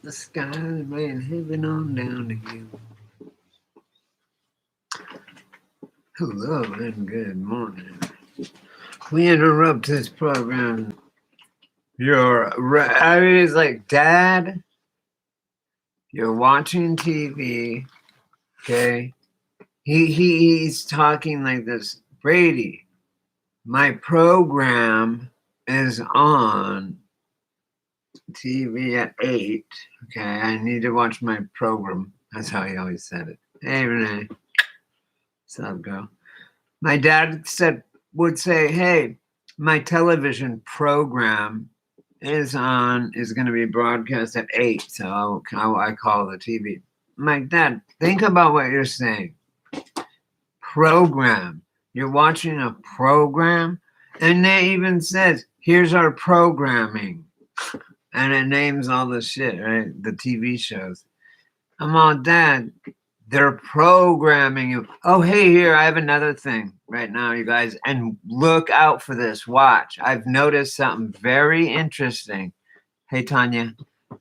the sky and heaven on down to you. Hello and good morning. We interrupt this program. I mean, it's like, Dad, you're watching TV, okay? He's talking like this. Brady, my program is on TV at 8. Okay, I need to watch my program. That's how he always said it. Hey, Renee. What's up, girl? My dad would say, hey, my television program is going to be broadcast at 8, so I call the TV. I'm like, Dad, think about what you're saying. Program. You're watching a program? And it even says, here's our programming. And it names all the shit, right? The TV shows. I'm all, Dad, they're programming you. Oh, hey, here, I have another thing right now, you guys. And look out for this. Watch. I've noticed something very interesting. Hey, Tanya.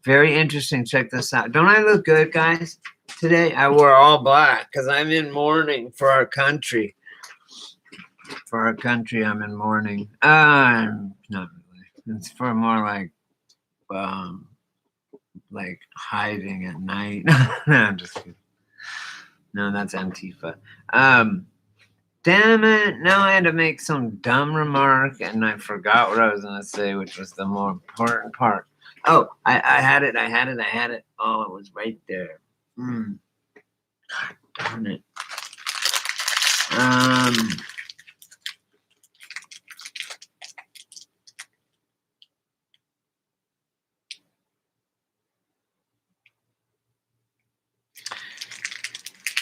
Very interesting. Check this out. Don't I look good, guys? Today, I wore all black because I'm in mourning for our country. For our country, I'm in mourning. Not really. It's for more like hiding at night. No, I'm just kidding. No, that's Antifa. Damn it. Now I had to make some dumb remark and I forgot what I was going to say, which was the more important part. Oh, I had it. Oh, it was right there. God darn it.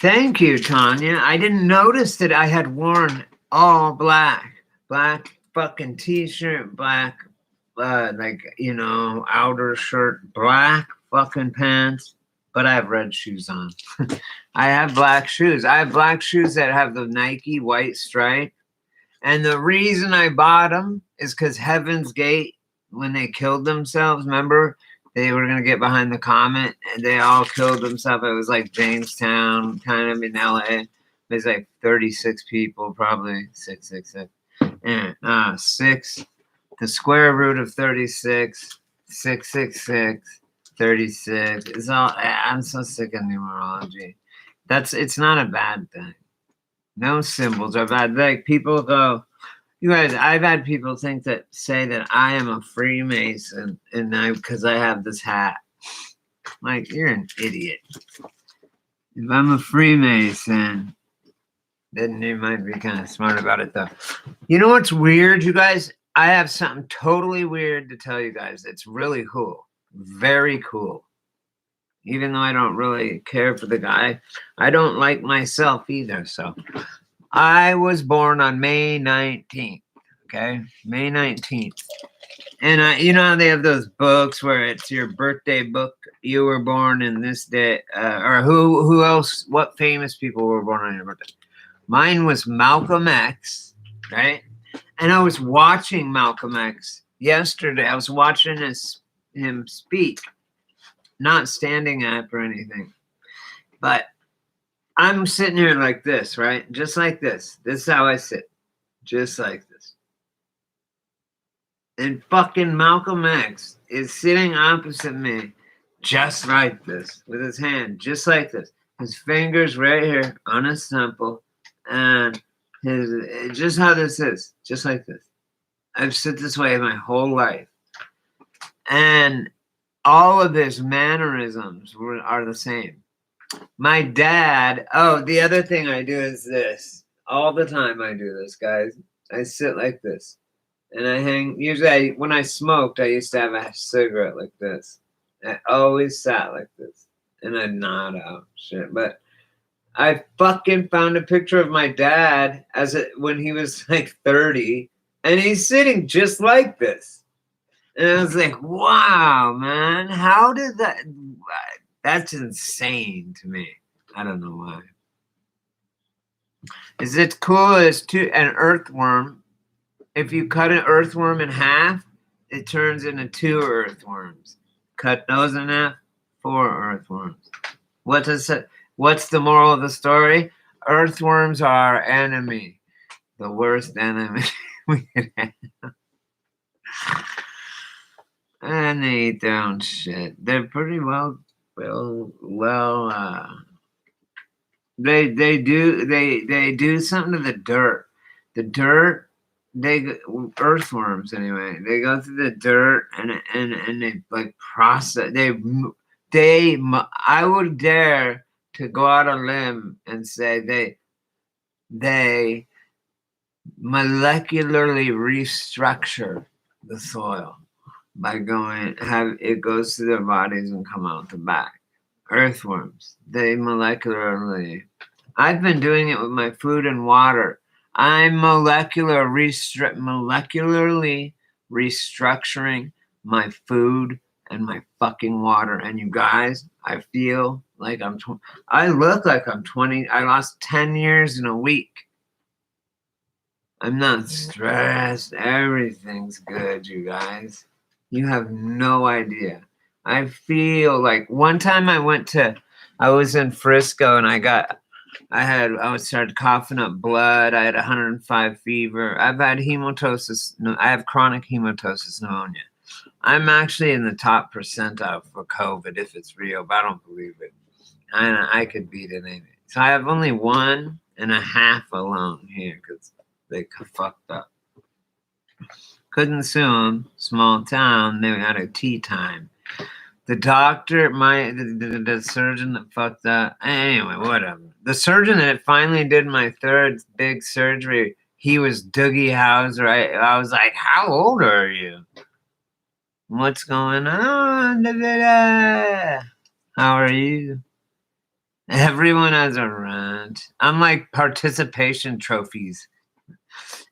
Thank you, Tanya. I didn't notice that I had worn all black fucking t-shirt, black, outer shirt, black fucking pants, but I have red shoes on. I have black shoes. I have black shoes that have the Nike white stripe. And the reason I bought them is because Heaven's Gate, when they killed themselves, remember? They were going to get behind the comet, and they all killed themselves. It was like Jamestown, kind of in L.A. There's like 36 people, probably 666. Yeah, 6. The square root of 36, 666, 36. It's all. I'm so sick of numerology. It's not a bad thing. No symbols are bad. Like people go. You guys, I've had people say that I am a Freemason, and because I have this hat. Like, you're an idiot. If I'm a Freemason, then you might be kind of smart about it, though. You know what's weird, you guys? I have something totally weird to tell you guys. It's really cool. Very cool. Even though I don't really care for the guy, I don't like myself either, so... I was born on May 19th, okay? May 19th. And you know how they have those books where it's your birthday book, you were born in this day, or who else, what famous people were born on your birthday? Mine was Malcolm X, right? And I was watching Malcolm X yesterday. I was watching him speak, not standing up or anything, but I'm sitting here like this, right? Just like this. This is how I sit. Just like this. And fucking Malcolm X is sitting opposite me just like this with his hand just like this. His fingers right here on his temple and just how this is. Just like this. I've sit this way my whole life. And all of his mannerisms are the same. My dad, the other thing I do is this. All the time I do this, guys. I sit like this. And I hang, usually when I smoked, I used to have a cigarette like this. I always sat like this. And I'd nod out shit. But I fucking found a picture of my dad when he was like 30. And he's sitting just like this. And I was like, wow, man. How did that... That's insane to me. I don't know why. Is it cool as an earthworm? If you cut an earthworm in half, it turns into 2 earthworms. Cut those in half, for earthworms. What's the moral of the story? Earthworms are our enemy. The worst enemy we could have. And they eat their own shit. They're pretty well they do something to the dirt. The dirt, earthworms anyway. They go through the dirt and they like process. I would dare to go out on a limb and say they molecularly restructure the soil by it goes to their bodies and come out the back. Earthworms, they molecularly. I've been doing it with my food and water. I'm molecularly restructuring my food and my fucking water. And you guys, I feel like I look like I'm 20. I lost 10 years in a week. I'm not stressed. Everything's good, you guys. You have no idea. I feel like one time I was in Frisco and I started coughing up blood. I had 105 fever. I've had hematosis. No, I have chronic hematosis pneumonia. I'm actually in the top percentile for COVID if it's real, but I don't believe it. I could beat anything. So I have only 1.5 alone here because they fucked up. Couldn't sue them. Small town. They had a tea time. The doctor, the surgeon that fucked up. Anyway, whatever. The surgeon that finally did my third big surgery, he was Doogie Howser. I was like, how old are you? What's going on? How are you? Everyone has a rant. I'm like participation trophies.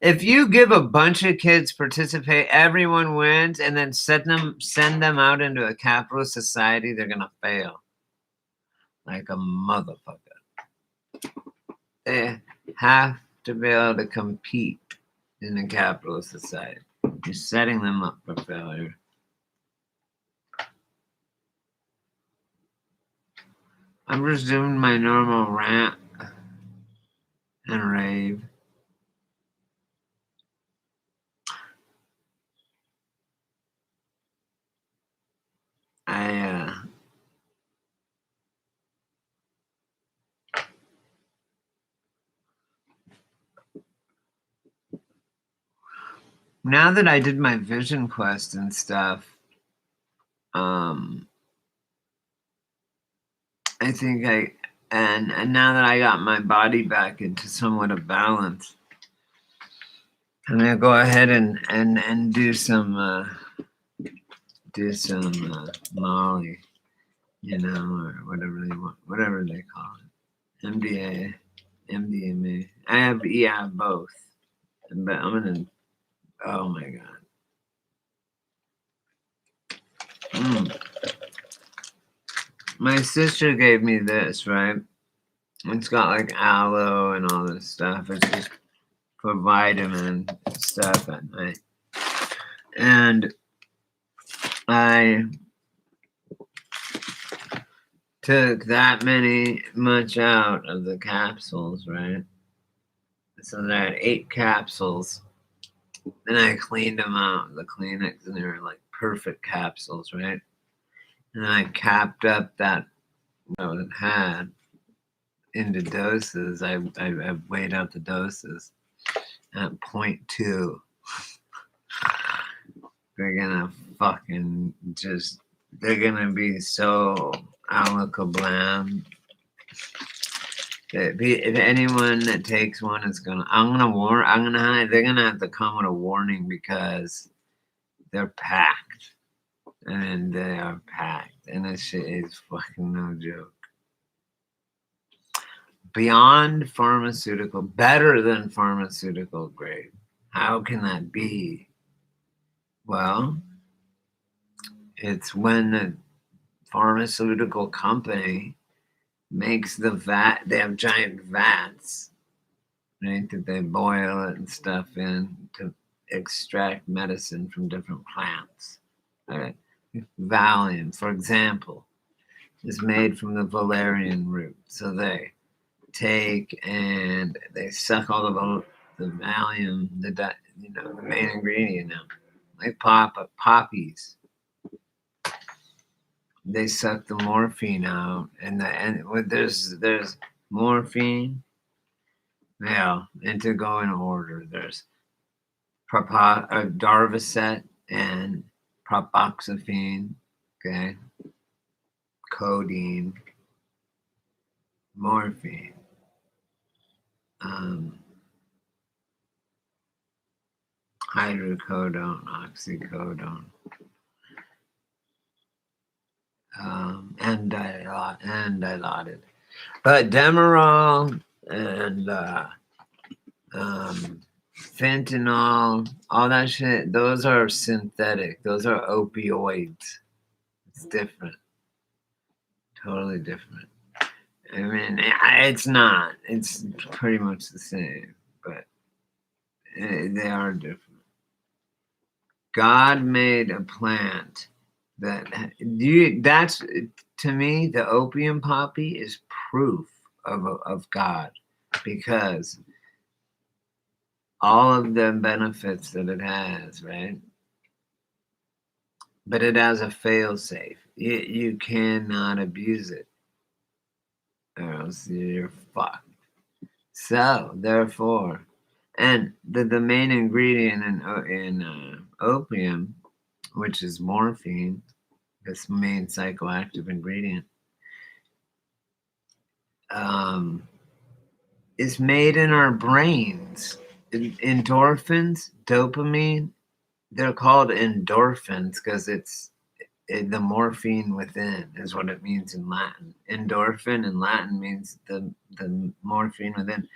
If you give a bunch of kids participate, everyone wins, and then send them out into a capitalist society, they're gonna fail. Like a motherfucker. They have to be able to compete in a capitalist society. You're setting them up for failure. I'm just doing my normal rant and rave. Now that I did my vision quest and stuff, I think and now that I got my body back into somewhat of balance, I'm gonna go ahead and do some Molly, or whatever they want, whatever they call it, MDA, MDMA. I have both, but I'm gonna. Oh my god. My sister gave me this, right? It's got like aloe and all this stuff. It's just for vitamin stuff at night. And I took that much out of the capsules, right? So I had 8 capsules. Then I cleaned them out, the Kleenex, and they were like perfect capsules, right? And I capped up what it had into doses. I weighed out the doses at 0.2. They're gonna fucking they're gonna be so alakablam. If anyone that takes one is they're gonna have to come with a warning because they're packed. And they are packed. And this shit is fucking no joke. Beyond pharmaceutical, better than pharmaceutical grade. How can that be? Well, it's when the pharmaceutical company makes the vat, they have giant vats, right, that they boil it and stuff in to extract medicine from different plants. Right? Valium, for example. is made from the valerian root. So they take and they suck all the Valium, the main ingredient out, like poppies. They suck the morphine out, and there's morphine. Yeah, and to go in order, there's Darvocet and propoxyphene, okay, codeine, morphine, hydrocodone, oxycodone, and dilaudid. But Demerol and fentanyl, all that shit, those are synthetic. Those are opioids. It's different. Totally different. I mean, it's not. It's pretty much the same, but they are different. God made a plant that's to me, the opium poppy is proof of God, because all of the benefits that it has, right? But it has a fail safe. You cannot abuse it, or else you're fucked. So therefore, and the main ingredient in opium, which is morphine, this main psychoactive ingredient, is made in our brains. Endorphins, dopamine, they're called endorphins because it's the morphine within is what it means in Latin. Endorphin in Latin means the morphine within.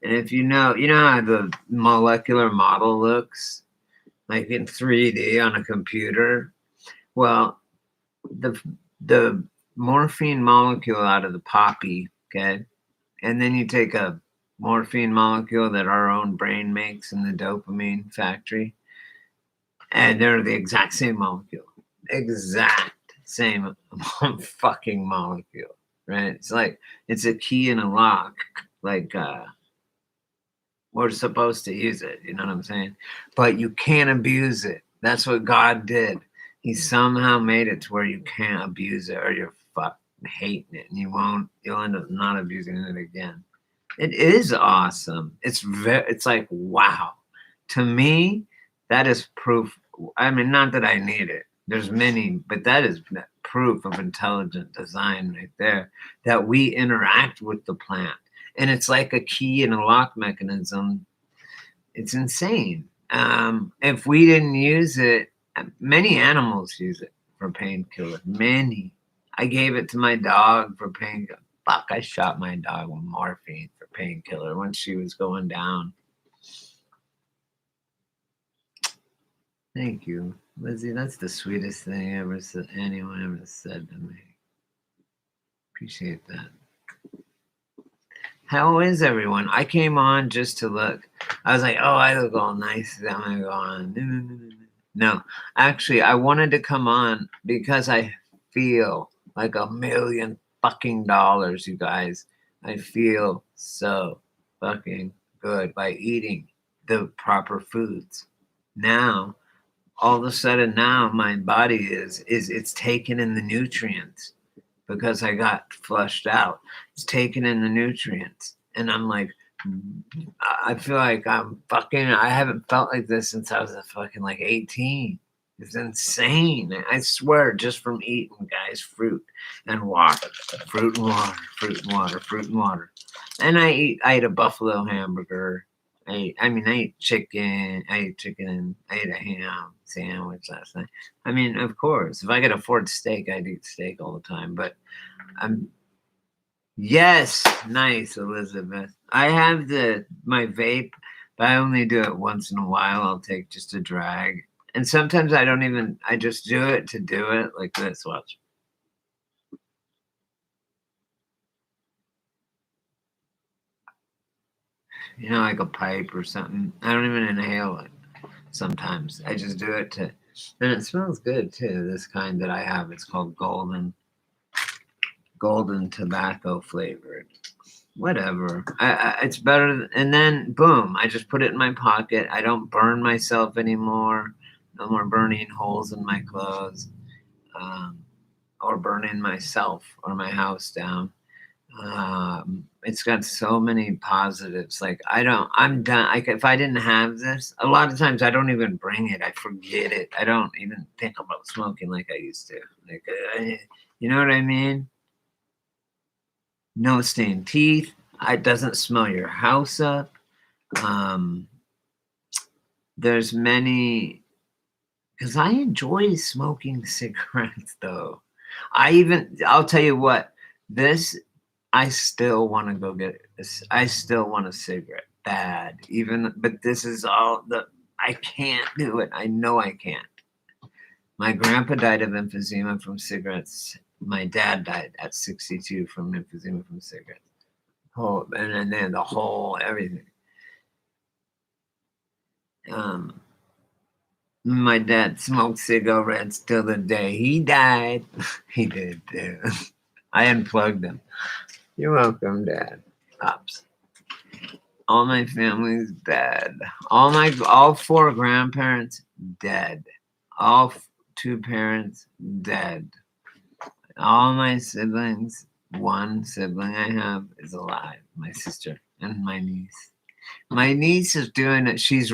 And if you know how the molecular model looks like in 3D on a computer. Well, the morphine molecule out of the poppy, okay, and then you take a morphine molecule that our own brain makes in the dopamine factory, and they're the exact same molecule, exact same fucking molecule, right? It's like it's a key in a lock, like we're supposed to use it, you know what I'm saying? But you can't abuse it. That's what God did. He somehow made it to where you can't abuse it, or you're fucking hating it, and you'll end up not abusing it again. It is awesome. It's like, wow. To me, that is proof. I mean, not that I need it. There's many, but that is proof of intelligent design right there, that we interact with the plant. And it's like a key and a lock mechanism. It's insane. If we didn't use it, many animals use it for painkiller. Many. I gave it to my dog for painkiller. Fuck, I shot my dog with morphine for painkiller when she was going down. Thank you, Lizzie. That's the sweetest thing anyone ever said to me. Appreciate that. How is everyone? I came on just to look. I was like, oh, I look all nice. I'm gonna go on. No, actually, I wanted to come on because I feel like $1 million fucking dollars, you guys. I feel so fucking good by eating the proper foods. Now, all of a sudden, now my body it's taking in the nutrients because I got flushed out. It's taking in the nutrients, and I'm like, I feel like I haven't felt like this since I was fucking like 18. It's insane. I swear, just from eating, guys, fruit and water, fruit and water, fruit and water, fruit and water. And I ate a buffalo hamburger. I ate chicken. I ate a ham sandwich last night. I mean, of course, if I could afford steak, I'd eat steak all the time. But yes, nice, Elizabeth. I have my vape, but I only do it once in a while. I'll take just a drag. And sometimes I just do it to do it, like this. Watch. Like a pipe or something. I don't even inhale it sometimes. I just do it and it smells good too. This kind that I have, it's called Golden. golden tobacco flavored. Whatever. It's better. And then boom, I just put it in my pocket. I don't burn myself anymore. No more burning holes in my clothes, or burning myself or my house down. It's got so many positives. Like I'm done. Like if I didn't have this, a lot of times I don't even bring it. I forget it. I don't even think about smoking like I used to. Like, you know what I mean? No stained teeth. It doesn't smell your house up. There's many, because I enjoy smoking cigarettes though. I'll tell you what, I still want to go get this. I still want a cigarette bad, but this is I can't do it. I know I can't. My grandpa died of emphysema from cigarettes. My dad died at 62 from emphysema from cigarettes. And then the whole everything. My dad smoked cigarettes till the day he died. He did too. I unplugged him. You're welcome, Dad. Pops. All my family's dead. All 4 grandparents dead. All 2 parents dead. All my siblings, 1 sibling I have is alive. My sister and my niece. My niece is doing it. She's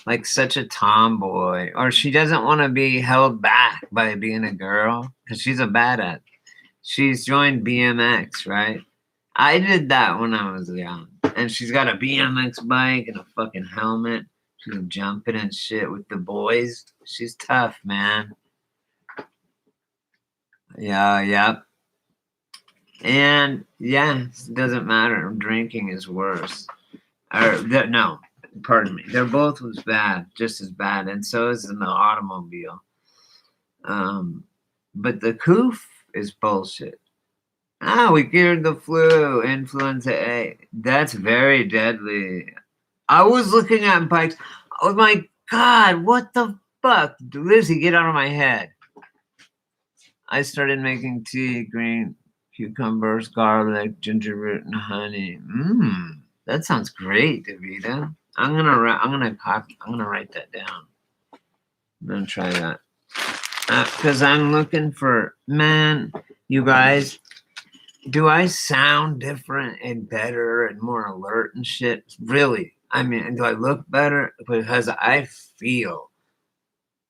like such a tomboy, or she doesn't want to be held back by being a girl because she's a badass. She's joined BMX, right? I did that when I was young. And she's got a BMX bike and a fucking helmet. She's jumping and shit with the boys. She's tough, man. Yeah, yep. And yeah, it doesn't matter. Drinking is worse. No, pardon me. They're both as bad, just as bad. And so is the automobile. But the coof is bullshit. We cured the flu, influenza A. That's very deadly. I was looking at bikes. Oh my God, what the fuck? Lizzie, get out of my head. I started making tea, green cucumbers, garlic, ginger root, and honey. That sounds great, Davida. I'm gonna write that down. I'm gonna try that. Because I'm looking for, man, you guys, do I sound different and better and more alert and shit? Really? I mean, do I look better? Because I feel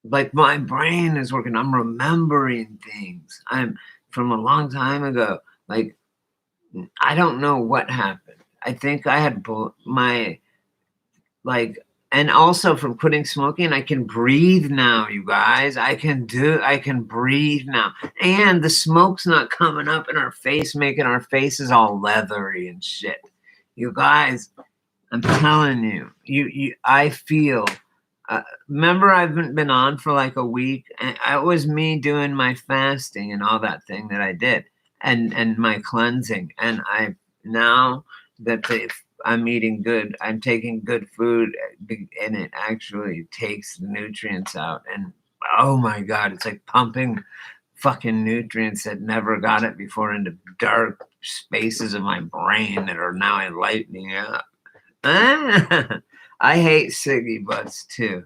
like my brain is working. I'm remembering things. I'm from a long time ago. Like, I don't know what happened. I think I had and also from quitting smoking, I can breathe now, you guys. I can breathe now. And the smoke's not coming up in our face, making our faces all leathery and shit. You guys, I'm telling you, I feel, remember I've been on for like a week, and it was me doing my fasting and all that thing that I did and my cleansing. And now that I'm eating good, I'm taking good food, and it actually takes the nutrients out. And oh my God, it's like pumping fucking nutrients that never got it before into dark spaces of my brain that are now enlightening up. I hate ciggy butts too.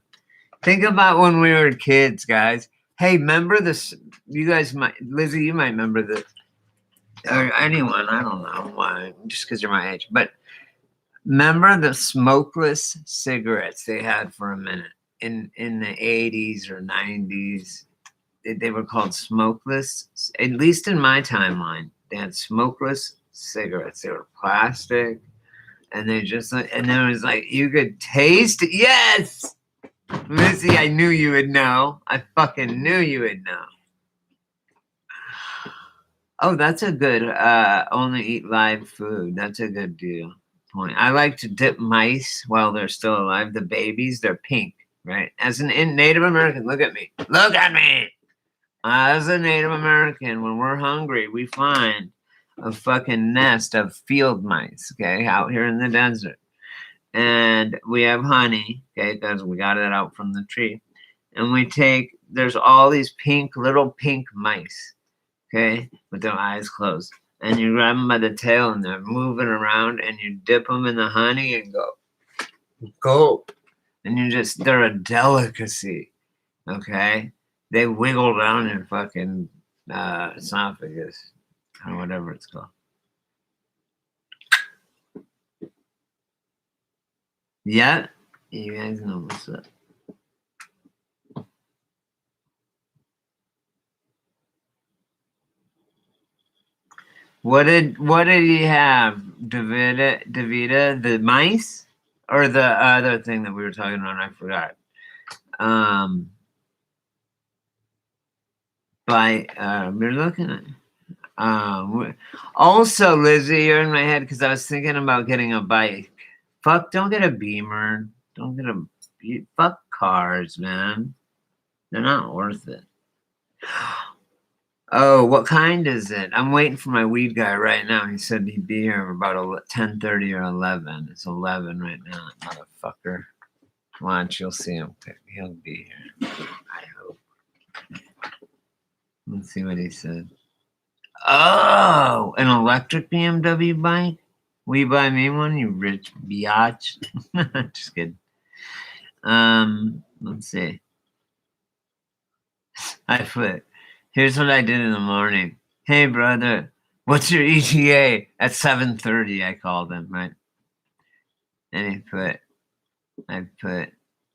Think about when we were kids, guys. Hey, remember this? You guys might, Lizzie, you might remember this. Or anyone, I don't know why, just because you're my age. But remember the smokeless cigarettes they had for a minute in the 80s or 90s? They were called smokeless. At least in my timeline, they had smokeless cigarettes. They were plastic, and they just and there was like you could taste it. Yes, Missy, I knew you would know. I fucking knew you would know. Oh, that's a good only eat live food. That's a good deal. Point. I like to dip mice while they're still alive. The babies, they're pink, right? As an Native American, look at me. Look at me. As a Native American, when we're hungry, we find a fucking nest of field mice, okay, out here in the desert. And we have honey, okay, because we got it out from the tree. And there's all these little pink mice, okay, with their eyes closed. and you grab them by the tail and they're moving around and you dip them in the honey and go. And they're a delicacy. Okay? They wiggle down your fucking esophagus or whatever it's called. Yeah, you guys know what's up. What did he have? Davida, the mice, or the other thing that we were talking about? I forgot. We're looking at. Also, Lizzie, you're in my head because I was thinking about getting a bike. Fuck, don't get a Beamer. Don't get fuck cars, man. They're not worth it. Oh, what kind is it? I'm waiting for my weed guy right now. He said he'd be here about 10:30 or 11. It's 11 right now, motherfucker. Watch, you'll see him. He'll be here. I hope. Let's see what he said. Oh, an electric BMW bike? Will you buy me one, you rich biatch? Just kidding. Let's see. Here's what I did in the morning. Hey, brother, what's your ETA? At 7:30, I called him, right? And I put,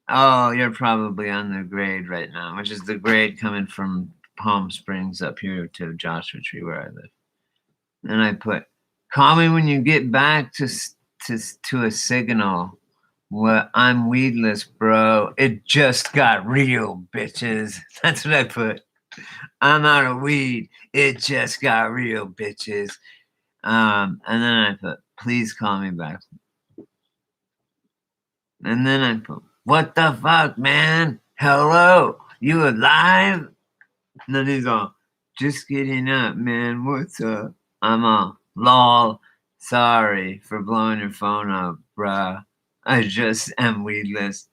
oh, you're probably on the grade right now, which is the grade coming from Palm Springs up here to Joshua Tree where I live. And I put, call me when you get back to a signal. Well, I'm weedless, bro. It just got real, bitches. That's what I put. I'm out of weed. It just got real, bitches. And then I put, please call me back. And then I put, what the fuck, man? Hello? You alive? And then he's all, just getting up, man. What's up? I'm all, lol. Sorry for blowing your phone up, bruh. I just am weedless.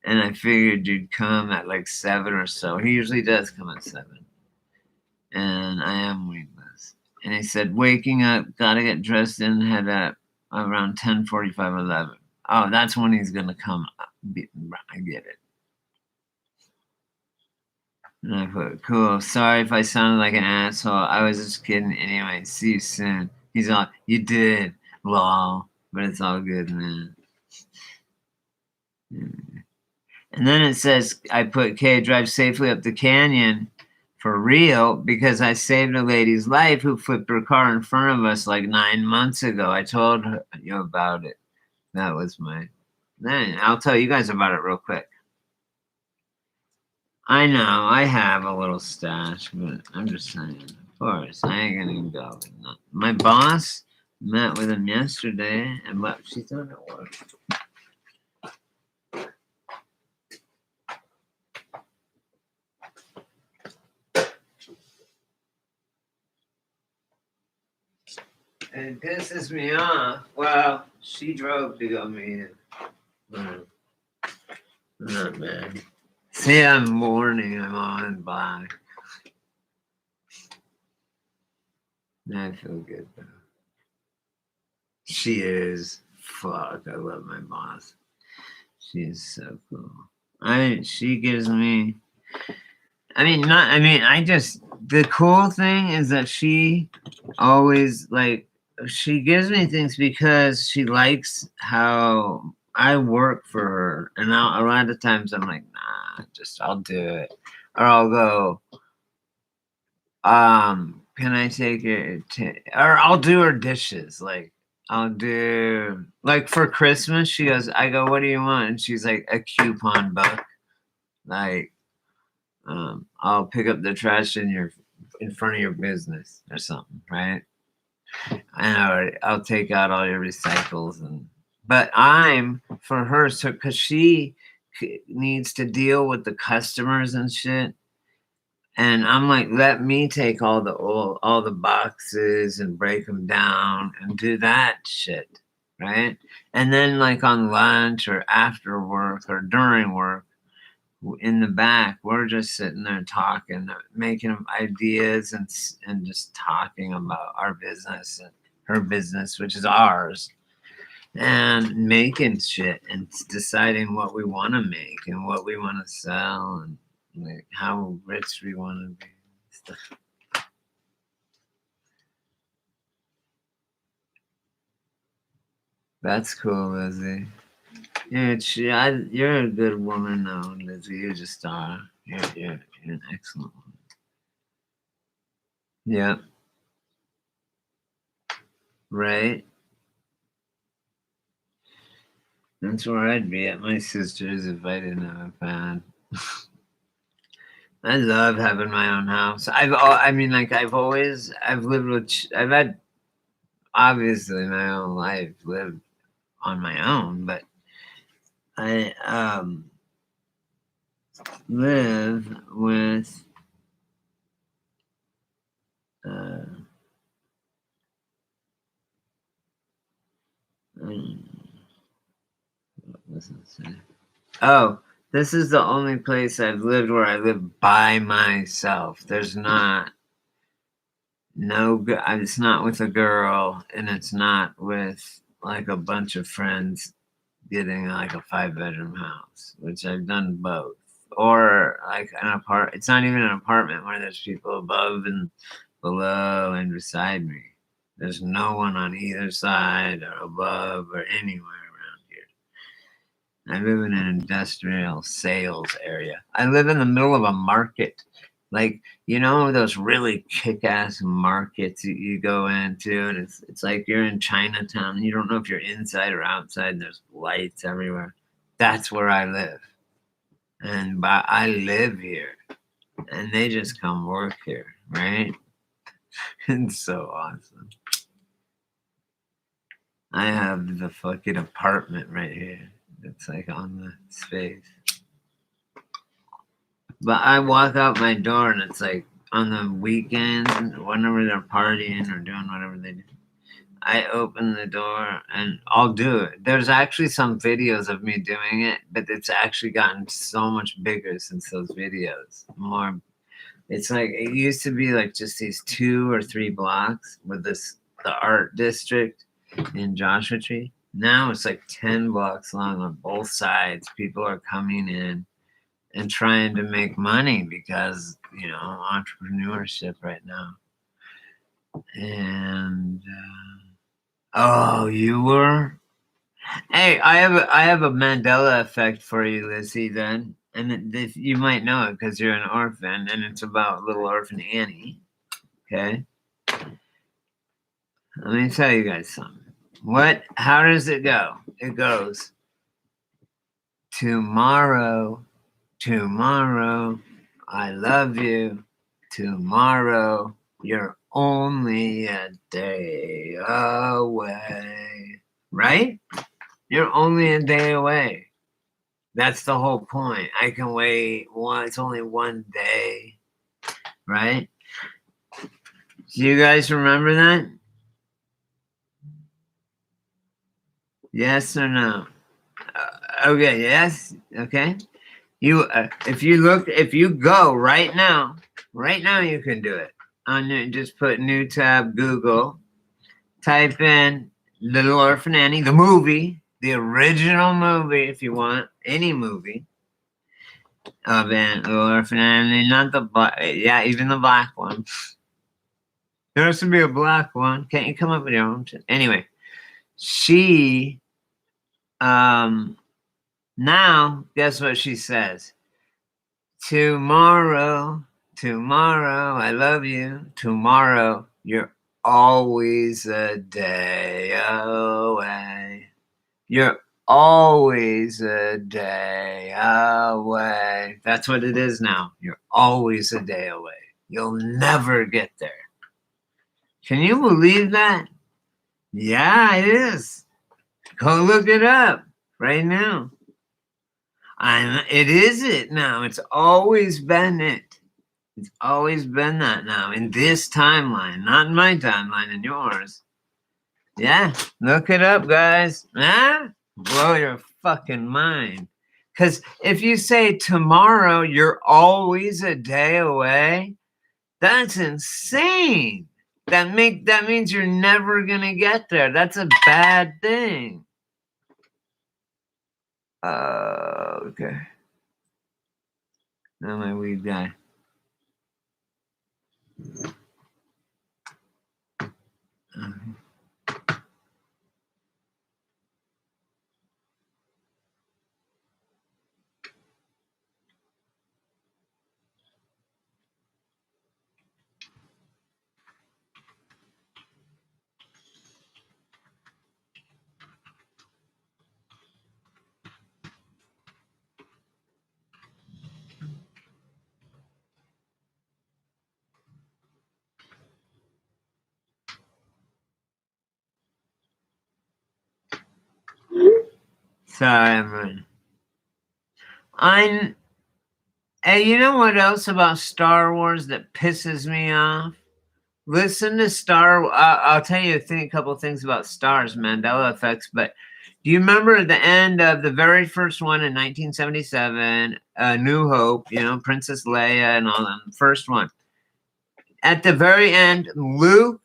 And I figured you'd come at like 7 or so. He usually does come at 7. And I am weedless. And he said, waking up, gotta get dressed and head up around 10:45, 11. Oh, that's when he's gonna come. I get it. And I put, cool. Sorry if I sounded like an asshole. I was just kidding. Anyway, see you soon. He's all, you did. Lol. But it's all good, man. And then it says, I put, K, drive safely up the canyon for real because I saved a lady's life who flipped her car in front of us like 9 months ago. I told you about it. That was then I'll tell you guys about it real quick. I know I have a little stash, but I'm just saying, of course, I ain't gonna go. My boss met with him yesterday, and what she thought it was. It pisses me off. Well, she drove to go meet him. Not bad. See, I'm mourning. I'm on black. I feel good though. She is. Fuck, I love my boss. She is so cool. She gives me. The cool thing is that she always she gives me things because she likes how I work for her. And a lot of times I'm like, nah, I'll do it. Or I'll go, can I take it? Or I'll do her dishes. I'll do, for Christmas, she goes, I go, what do you want? And she's like, a coupon book. I'll pick up the trash in front of your business or something, right? And I'll take out all your recycles but I'm for her, so because she needs to deal with the customers and shit, and I'm like, let me take all the boxes and break them down and do that shit, right? And then on lunch or after work or during work, in the back, we're just sitting there talking, making ideas and just talking about our business and her business, which is ours, and making shit and deciding what we want to make and what we want to sell and like how rich we want to be. Stuff. That's cool, Lizzie. You're a good woman, though, Lizzie. You just are. You're an excellent woman. Yeah. Right. That's where I'd be at my sister's if I didn't have a fan. I love having my own house. I've lived with, I've had obviously my own life lived on my own, but I live with oh, this is the only place I've lived where I live by myself. There's not it's not with a girl, and it's not with like a bunch of friends getting like a 5-bedroom house, which I've done both. Or like it's not even an apartment where there's people above and below and beside me. There's no one on either side or above or anywhere around here. I live in an industrial sales area. I live in the middle of a market. Like, you know, those really kick-ass markets you go into, and it's like you're in Chinatown, and you don't know if you're inside or outside, and there's lights everywhere. That's where I live. And I live here, and they just come work here, right? It's so awesome. I have the fucking apartment right here. It's like on the space. But I walk out my door and it's like on the weekends, whenever they're partying or doing whatever they do, I open the door and I'll do it. There's actually some videos of me doing it, but it's actually gotten so much bigger since those videos. More, it's like it used to be like just these 2 or 3 blocks with the art district in Joshua Tree. Now it's like 10 blocks long on both sides. People are coming in and trying to make money because, you know, entrepreneurship right now. And oh, you were? Hey, I have a Mandela effect for you, Lizzie. Then, and you might know it because you're an orphan, and it's about little orphan Annie. Okay, let me tell you guys something. How does it go? It goes tomorrow. Tomorrow, I love you. Tomorrow, you're only a day away. Right? You're only a day away. That's the whole point. I can wait. It's only one day. Right? Do you guys remember that? Yes or no? Okay, yes. Okay. If you go right now, you can do it. Just put new tab, Google, type in Little Orphan Annie, the movie, the original movie, if you want, any movie of Little Orphan Annie, not the black, yeah, even the black one. There has to be a black one. Can't you come up with your own? Anyway, she, now, guess what she says? Tomorrow, I love you. Tomorrow, you're always a day away. You're always a day away. That's what it is now. You're always a day away. You'll never get there. Can you believe that? Yeah, it is. Go look it up right now. It is it now. It's always been it. It's always been that now in this timeline, not in my timeline and yours. Yeah, look it up, guys. Blow your fucking mind. Because if you say tomorrow, you're always a day away. That's insane. That means you're never gonna get there. That's a bad thing. Okay. Now my weed guy. Sorry, man. Hey, you know what else about Star Wars that pisses me off? Listen to I'll tell you a couple things about stars, Mandela effects. But do you remember the end of the very first one in 1977, New Hope? You know, Princess Leia and all them. First one. At the very end, Luke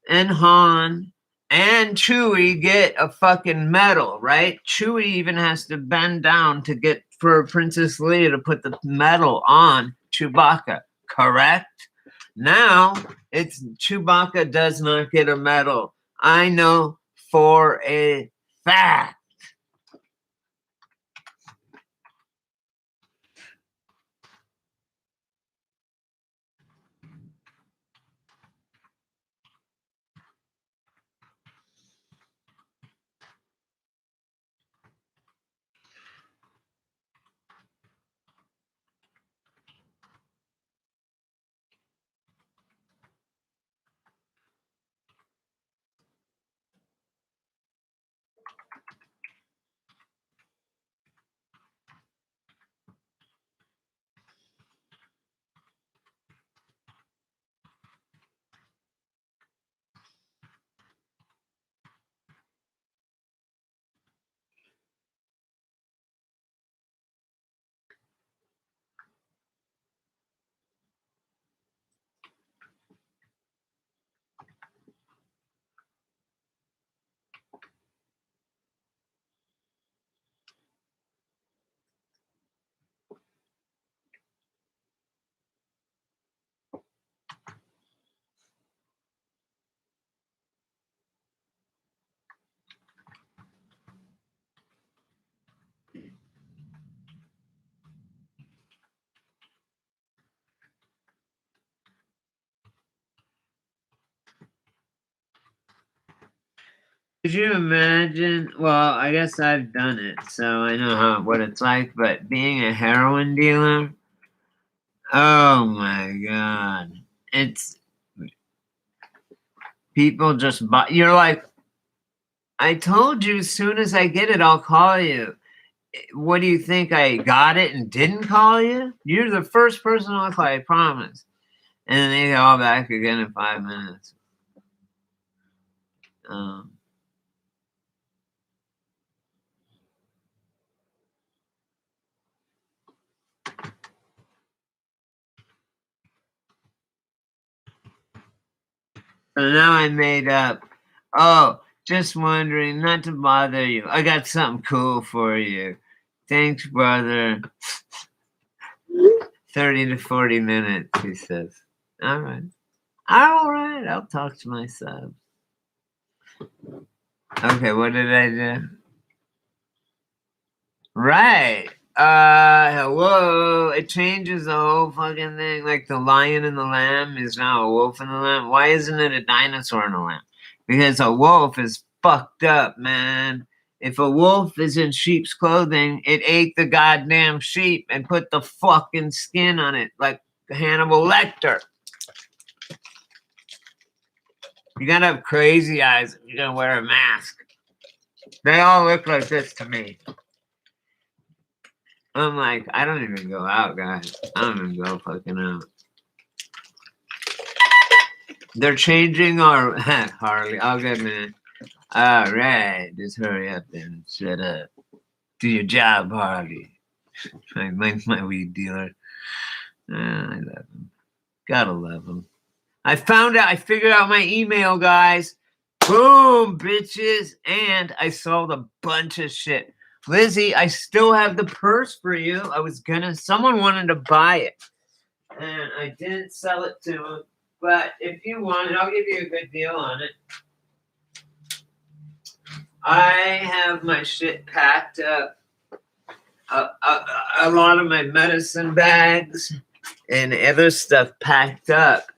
and Han and Chewie get a fucking medal, right? Chewie even has to bend down to get for Princess Leia to put the medal on Chewbacca, correct? Now it's Chewbacca does not get a medal. I know for a fact. Could you imagine? Well, I guess I've done it, so I know what it's like. But being a heroin dealer, oh my god, it's people just buy. You're like, I told you, as soon as I get it, I'll call you. What do you think? I got it and didn't call you? You're the first person I'll call. I promise. And then they call back again in 5 minutes. So now I made up. Oh, just wondering, not to bother you. I got something cool for you. Thanks, brother. 30 to 40 minutes, he says. All right. All right, I'll talk to my subs. Okay, what did I do? Right. Whoa, it changes the whole fucking thing. Like the lion and the lamb is now a wolf and the lamb. Why isn't it a dinosaur and a lamb? Because a wolf is fucked up, man. If a wolf is in sheep's clothing, it ate the goddamn sheep and put the fucking skin on it like Hannibal Lecter. You gotta have crazy eyes if you're gonna wear a mask. They all look like this to me. I'm like, I don't even go out, guys. I don't even go fucking out. They're changing our Harley. I'll get man. All right, just hurry up and shut up. Do your job, Harley. my weed dealer. I love him. Gotta love him. I figured out my email, guys. Boom, bitches. And I sold a bunch of shit. Lizzie, I still have the purse for you. Someone wanted to buy it. And I didn't sell it to him. But if you want it, I'll give you a good deal on it. I have my shit packed up. A lot of my medicine bags and other stuff packed up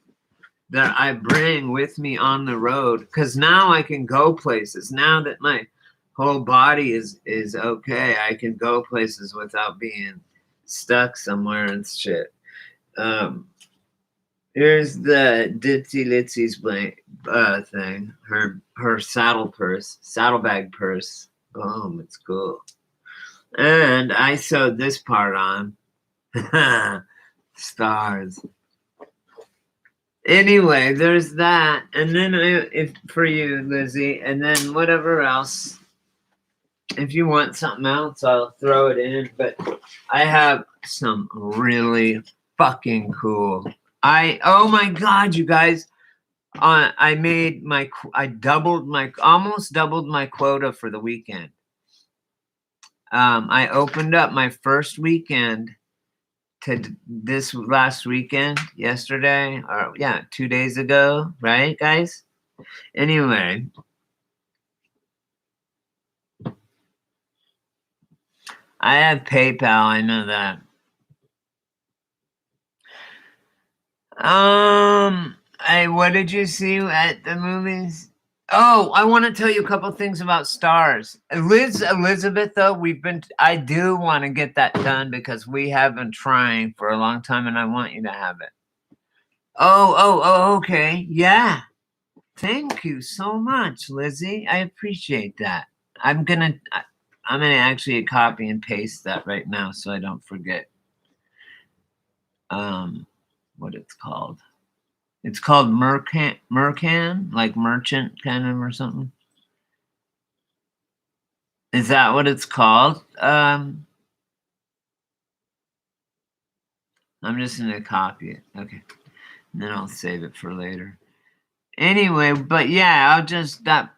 that I bring with me on the road. Because now I can go places. Now that my whole body is okay, I can go places without being stuck somewhere and shit. Here's the Ditzy Litzy's thing. Her saddlebag purse. Boom, it's cool. And I sewed this part on. Stars. Anyway, there's that. And then for you, Lizzie, and then whatever else. If you want something else, I'll throw it in. But I have some really fucking cool. Oh my God, you guys. I almost doubled my quota for the weekend. I opened up my first weekend to this last weekend, yesterday, 2 days ago, right, guys? Anyway, I have PayPal, I know that. What did you see at the movies? Oh, I want to tell you a couple things about Stars. Elizabeth, though, I do want to get that done because we have been trying for a long time and I want you to have it. Oh, okay. Yeah. Thank you so much, Lizzie. I appreciate that. I'm gonna actually copy and paste that right now so I don't forget. What it's called. It's called Mercan, like merchant kind of or something. Is that what it's called? I'm just gonna copy it. Okay. And then I'll save it for later. Anyway, but yeah, I'll just that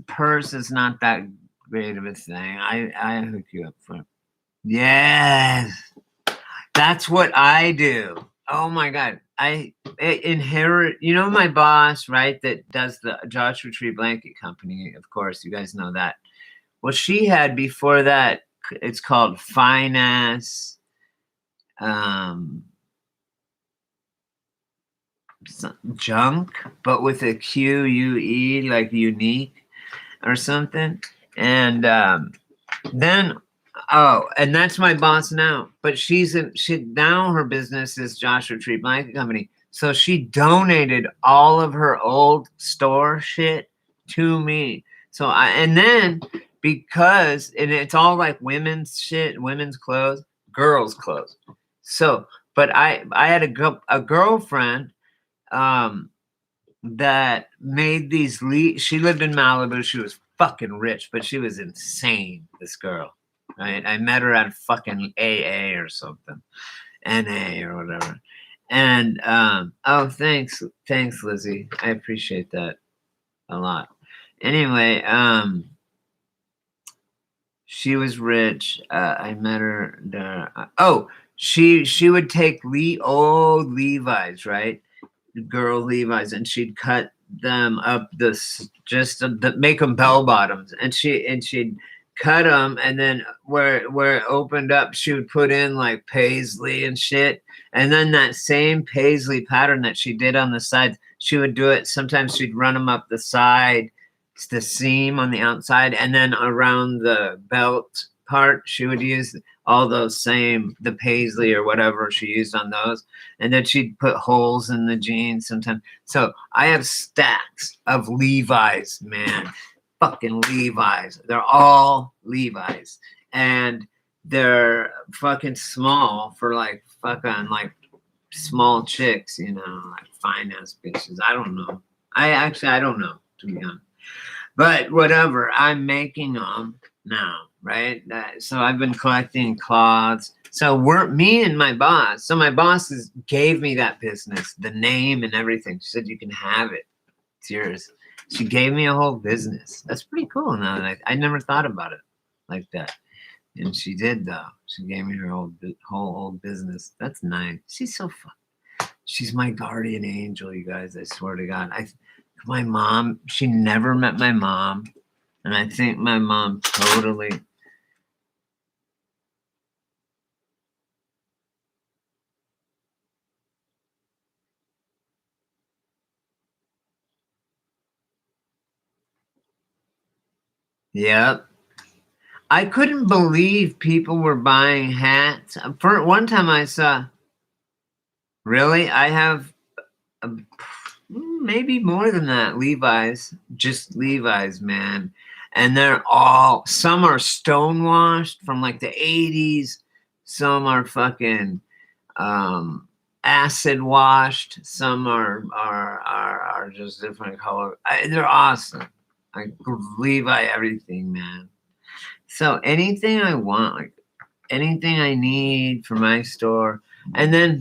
purse is not that great of a thing. I hook you up for it. Yes. That's what I do. Oh my God. I inherit, my boss, right? That does the Joshua Tree Blanket Company. Of course, you guys know that. Well, she had before that, it's called Finance. Junk, but with a QUE, like unique or something. And then and that's my boss now. But now her business is Joshua Tree Blanket Company. So she donated all of her old store shit to me. So because it's all like women's shit, women's clothes, girls' clothes. So, but I had a girlfriend that made these she lived in Malibu. She was fucking rich, but she was insane, this girl. Right? I met her at fucking AA or something. NA or whatever. And thanks, Lizzie. I appreciate that a lot. Anyway, she was rich. I met her there. She would take old Levi's, right? Girl Levi's, and she'd cut them up make them bell bottoms, and she'd cut them, and then where it opened up, she would put in like paisley and shit, and then that same paisley pattern that she did on the sides, she would do it. Sometimes she'd run them up the side, the seam on the outside, and then around the belt part, she would use all those the paisley or whatever she used on those. And then she'd put holes in the jeans sometimes. So I have stacks of Levi's, man. Fucking Levi's. They're all Levi's. And they're fucking small for like fucking like small chicks, like fine ass bitches. I don't know. I don't know, to be honest. But whatever. I'm making them now. right? So I've been collecting cloths. So me and my boss. So my boss gave me that business, the name and everything. She said you can have it. It's yours. She gave me a whole business. That's pretty cool. Now that I never thought about it like that, and she did though. She gave me her whole old business. That's nice. She's so fun. She's my guardian angel, you guys. I swear to God. My mom. She never met my mom, and I think my mom totally. Yep. I couldn't believe people were buying hats. For one time, I saw. Really, I have maybe more than that. Levi's, just Levi's, man. And some are stonewashed from like the 80s. Some are fucking acid washed. Some are just different color. They're awesome. I Levi everything, man. So anything I want, like anything I need for my store. And then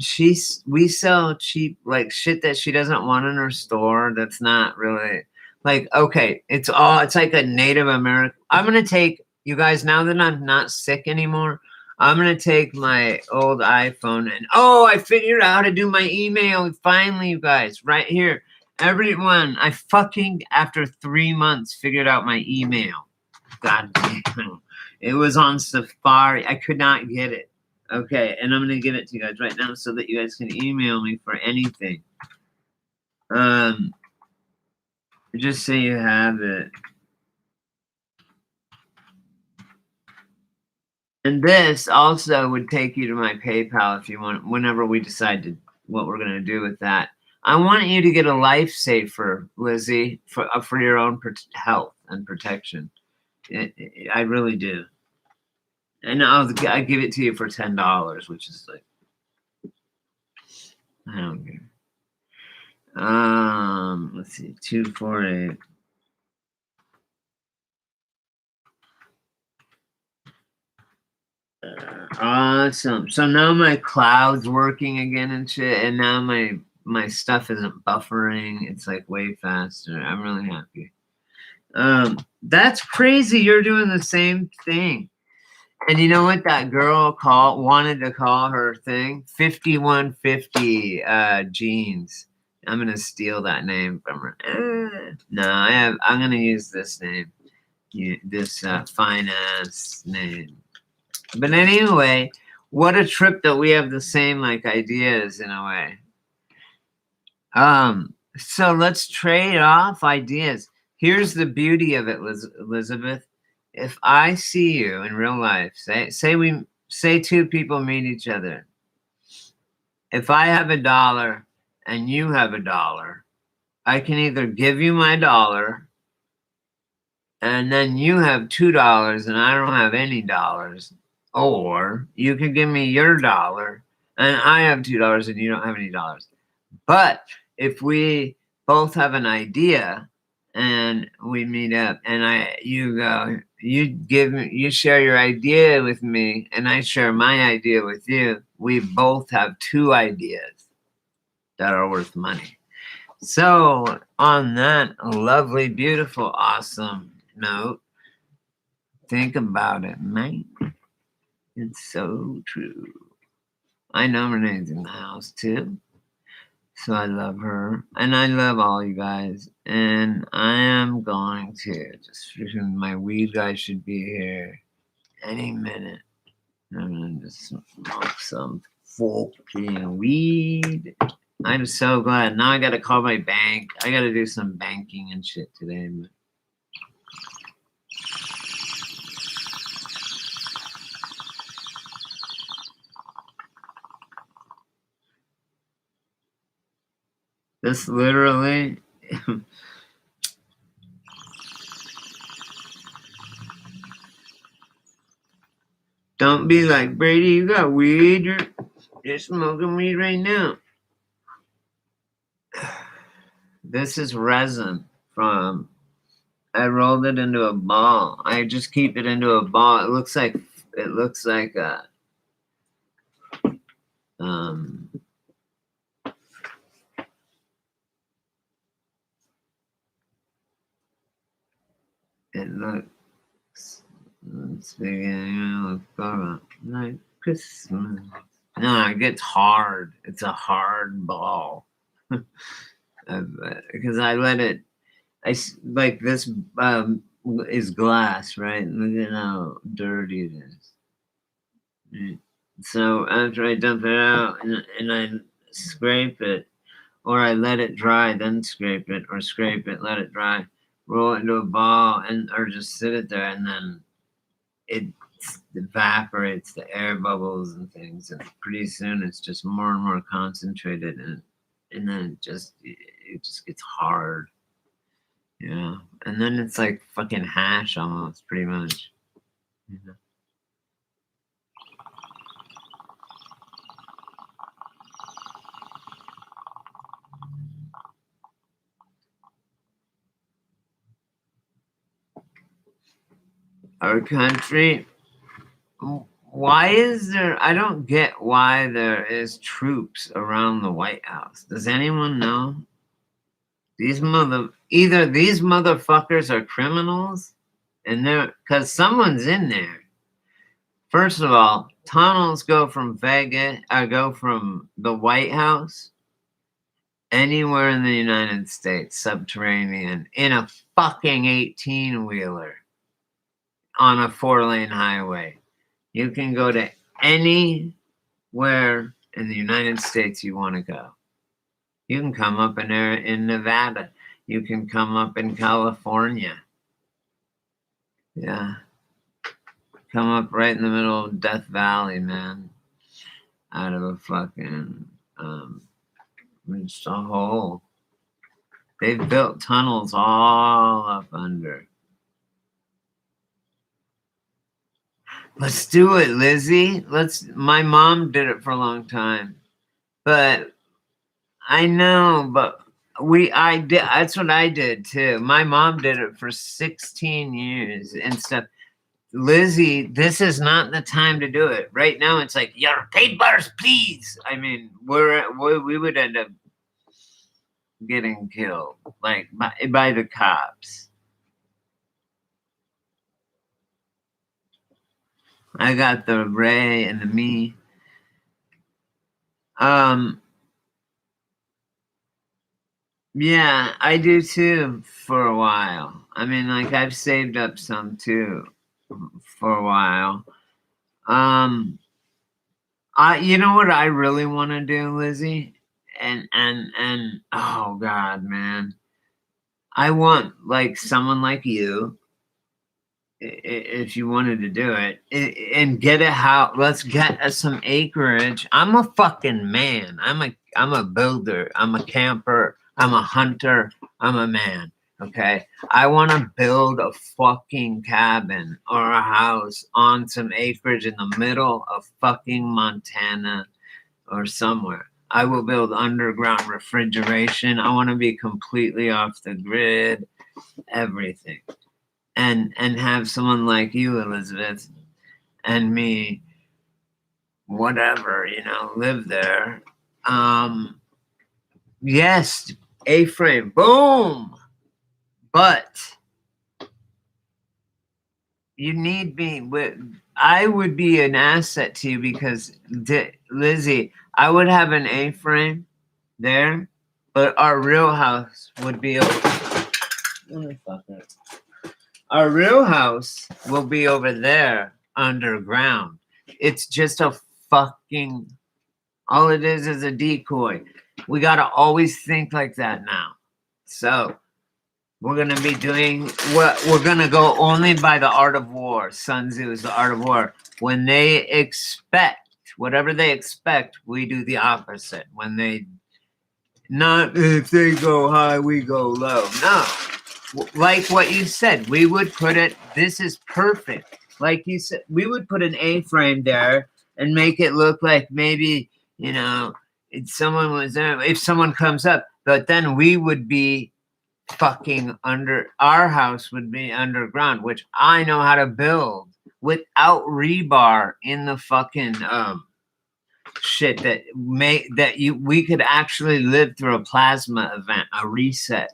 we sell cheap like shit that she doesn't want in her store. That's not really like okay. It's like a Native American. I'm gonna take you guys now that I'm not sick anymore. I'm gonna take my old iPhone and I figured out how to do my email finally, you guys, right here. Everyone, I fucking after 3 months figured out my email. God damn. It was on Safari. I could not get it. Okay, and I'm gonna give it to you guys right now so that you guys can email me for anything. Just so you have it. And this also would take you to my PayPal if you want. Whenever we decide what we're gonna do with that, I want you to get a life saver, Lizzie, for your own health and protection. I really do. And I give it to you for $10, which is like I don't care. Let's see, 248. Awesome. So now my cloud's working again and shit, and now my stuff isn't buffering. It's like way faster. I'm really happy. That's crazy. You're doing the same thing. And you know what that girl wanted to call her thing? 5150 jeans. I'm gonna steal that name from her. No, I'm gonna use this name. This finance name. But anyway, what a trip that we have the same like ideas in a way. So let's trade off ideas. Here's the beauty of it, Elizabeth. If I see you in real life, say two people meet each other. If I have $1 and you have $1, I can either give you my dollar and then you have $2 and I don't have any dollars, or you can give me your dollar and I have $2 and you don't have any dollars. But if we both have an idea and we meet up and you share your idea with me and I share my idea with you, we both have two ideas that are worth money. So on that lovely, beautiful, awesome note, think about it, mate. It's so true. I know Renee's in the house too. So I love her. And I love all you guys. And I am going to my weed guy should be here any minute. I'm gonna just smoke some fucking weed. I'm so glad. Now I gotta call my bank. I gotta do some banking and shit today. But this literally don't be like, Brady, you got weed? You're smoking weed right now. This is resin from I rolled it into a ball. I just keep it into a ball. It looks like a it looks it's beginning of like Christmas. No, it gets hard. It's a hard ball. Because I let it like this is glass, right? Look at how dirty it is. Right? So after I dump it out and I scrape it, or I let it dry, then scrape it, or scrape it, let it dry, roll it into a ball, or just sit it there, and then it evaporates the air bubbles and things, and pretty soon it's just more and more concentrated, and then it just gets hard. Yeah, and then it's like fucking hash almost, pretty much. Yeah. Our country, why is there? I don't get why there is troops around the White House. Does anyone know? Either these motherfuckers are criminals, and they're because someone's in there. First of all, tunnels go from Vegas, go from the White House anywhere in the United States, subterranean, in a fucking 18-wheeler on a 4-lane highway. You can go to anywhere in the United States you want to go. You can come up in Nevada. You can come up in California. Yeah. Come up right in the middle of Death Valley, man. Out of a fucking just a hole. They've built tunnels all up under. Let's do it, Lizzie. My mom did it for a long time. But I know, but I did. That's what I did too. My mom did it for 16 years and stuff. Lizzie, this is not the time to do it. Right now, it's like your papers, please. I mean, we would end up getting killed, like by the cops. I got the Ray and the me. Yeah, I do too for a while. I mean, like I've saved up some too for a while. You know what I really want to do, Lizzie? And oh God, man. I want like someone like you, if you wanted to do it, and get a house. Let's get some acreage. I'm a fucking man. I'm a builder. I'm a camper. I'm a hunter. I'm a man. Okay. I want to build a fucking cabin or a house on some acreage in the middle of fucking Montana or somewhere. I will build underground refrigeration. I want to be completely off the grid, everything. And have someone like you, Elizabeth, and me, whatever, live there. Yes, A-frame, boom. But you need me. I would be an asset to you because, Lizzie, I would have an A-frame there, but our real house would be our real house will be over there underground. It's just a fucking, all it is a decoy. We got to always think like that now. So we're going to be doing what we're going to go only by the art of war. Sun Tzu is the art of war. When they expect, whatever they expect, we do the opposite. Not if they go high, we go low. No. Like what you said, we would put it, this is perfect. Like you said, we would put an A-frame there and make it look like maybe, if someone was there, if someone comes up, but then we would be fucking our house would be underground, which I know how to build without rebar in the fucking shit we could actually live through a plasma event, a reset.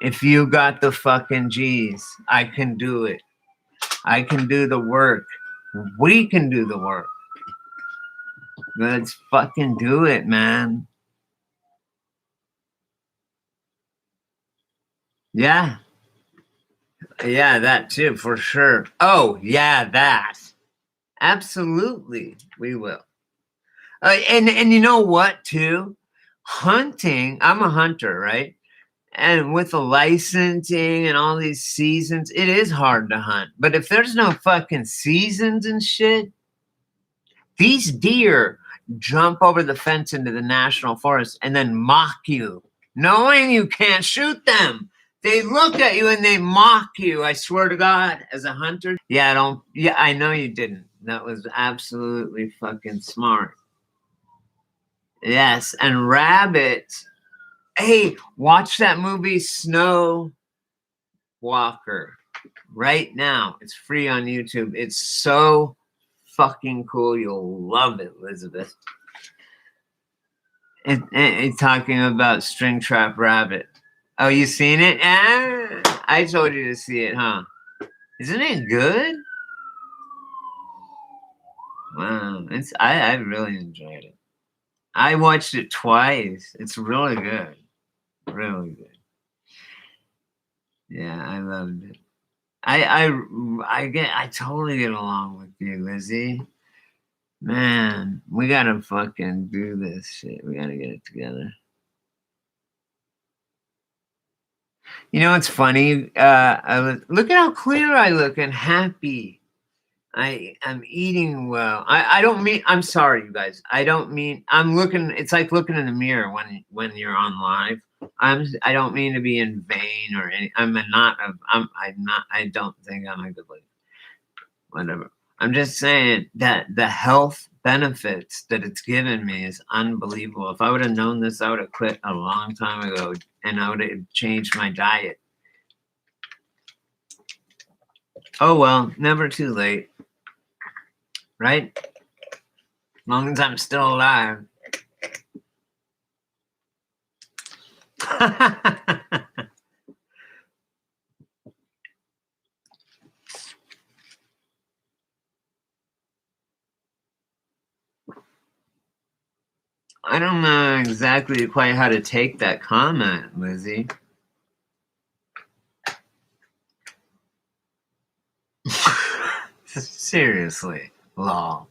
If you got the fucking G's, I can do it. I can do the work. We can do the work. Let's fucking do it, man. Yeah. Yeah, that too, for sure. Oh, yeah, that. Absolutely, we will. And you know what, too? Hunting, I'm a hunter, right? And with the licensing and all these seasons, it is hard to hunt. But if there's no fucking seasons and shit, these deer jump over the fence into the national forest and then mock you, knowing you can't shoot them. They look at you and they mock you. I swear to God, as a hunter. Yeah, I know you didn't. That was absolutely fucking smart. Yes, and rabbits. Hey, watch that movie Snow Walker right now. It's free on YouTube. It's so fucking cool. You'll love it, Elizabeth. It's talking about Stringtrap Rabbit. Oh, you seen it? I told you to see it, huh? Isn't it good? Wow, I really enjoyed it. I watched it twice. It's really good. Really good. Yeah, I loved it. I totally get along with you, Lizzie. Man, we gotta fucking do this shit. We gotta get it together. You know what's funny? Look at how clear I look and happy. I'm eating well. I don't mean. I'm sorry, you guys. I don't mean. I'm looking. It's like looking in the mirror when you're on live. I don't mean to be in vain or any. I'm not. I don't think I'm a good lady. Whatever. I'm just saying that the health benefits that it's given me is unbelievable. If I would have known this, I would have quit a long time ago, and I would have changed my diet. Oh well, never too late, right? As long as I'm still alive. I don't know exactly quite how to take that comment, Lizzie. Seriously, lol.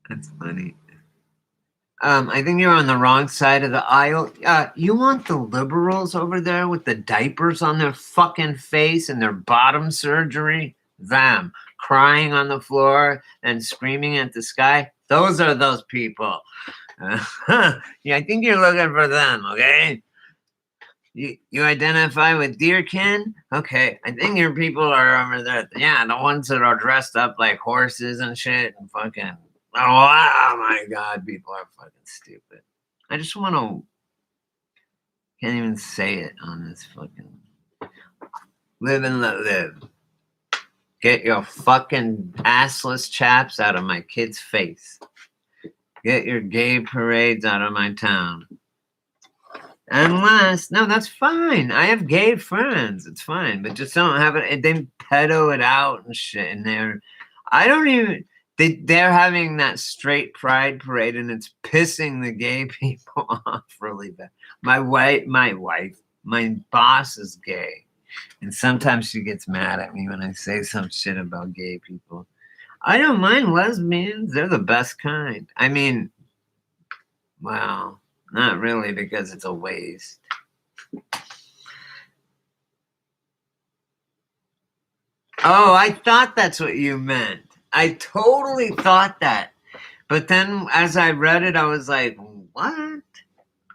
That's funny. I think you're on the wrong side of the aisle. You want the liberals over there with the diapers on their fucking face and their bottom surgery? Them crying on the floor and screaming at the sky? Those are those people. Yeah, I think you're looking for them, okay? You identify with deerkin? Okay, I think your people are over there. Yeah, the ones that are dressed up like horses and shit and fucking. Oh my God, people are fucking stupid. I just want to. Can't even say it on this fucking. Live and let live. Get your fucking assless chaps out of my kid's face. Get your gay parades out of my town. Unless, no, that's fine. I have gay friends. It's fine. But just don't have it. They pedo it out and shit. And I don't even. They're having that straight pride parade and it's pissing the gay people off really bad. My boss is gay. And sometimes she gets mad at me when I say some shit about gay people. I don't mind lesbians. They're the best kind. I mean, well, not really because it's a waste. Oh, I thought that's what you meant. I totally thought that. But then as I read it, I was like, what?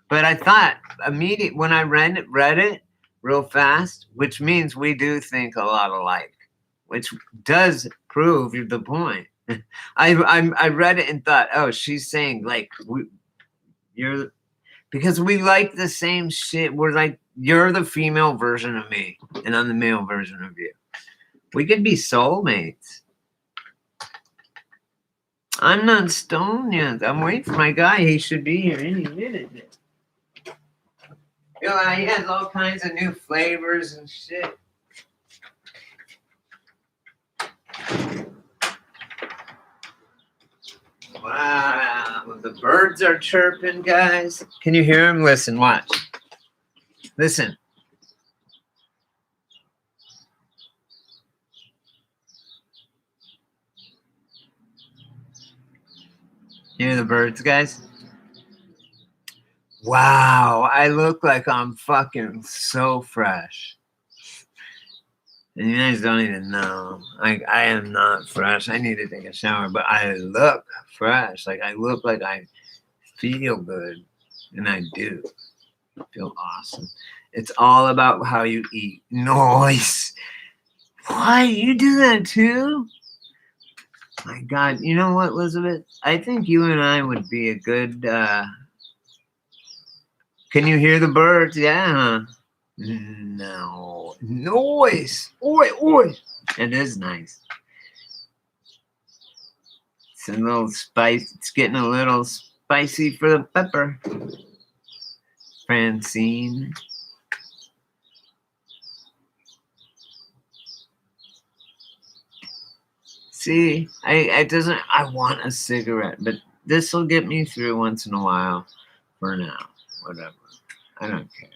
But I thought immediately when I read it real fast, which means we do think a lot alike. which does prove the point. I read it and thought, oh, she's saying like you're because we like the same shit. We're like, you're the female version of me, and I'm the male version of you. We could be soulmates. I'm not stoned yet. I'm waiting for my guy. He should be here any minute. He has all kinds of new flavors and shit. Wow, the birds are chirping, guys. Can you hear them? Listen, watch. Listen. You hear the birds, guys? Wow, I look like I'm fucking so fresh. And you guys don't even know. Like, I am not fresh. I need to take a shower, but I look fresh. Like, I look like I feel good. And I do. I feel awesome. It's all about how you eat. Nice. Why? You do that too? My God. You know what, Elizabeth? I think you and I would be a good... Can you hear the birds? Yeah. No. Noise. Oi, oi. It is nice. It's a little spice. It's getting a little spicy for the pepper. Francine. See, I want a cigarette, but this will get me through once in a while. For now. Whatever. I don't care.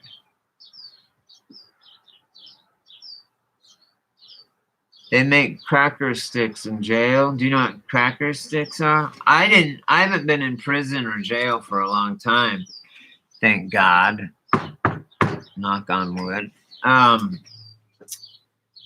They make cracker sticks in jail. Do you know what cracker sticks are? I haven't been in prison or jail for a long time. Thank God. Knock on wood.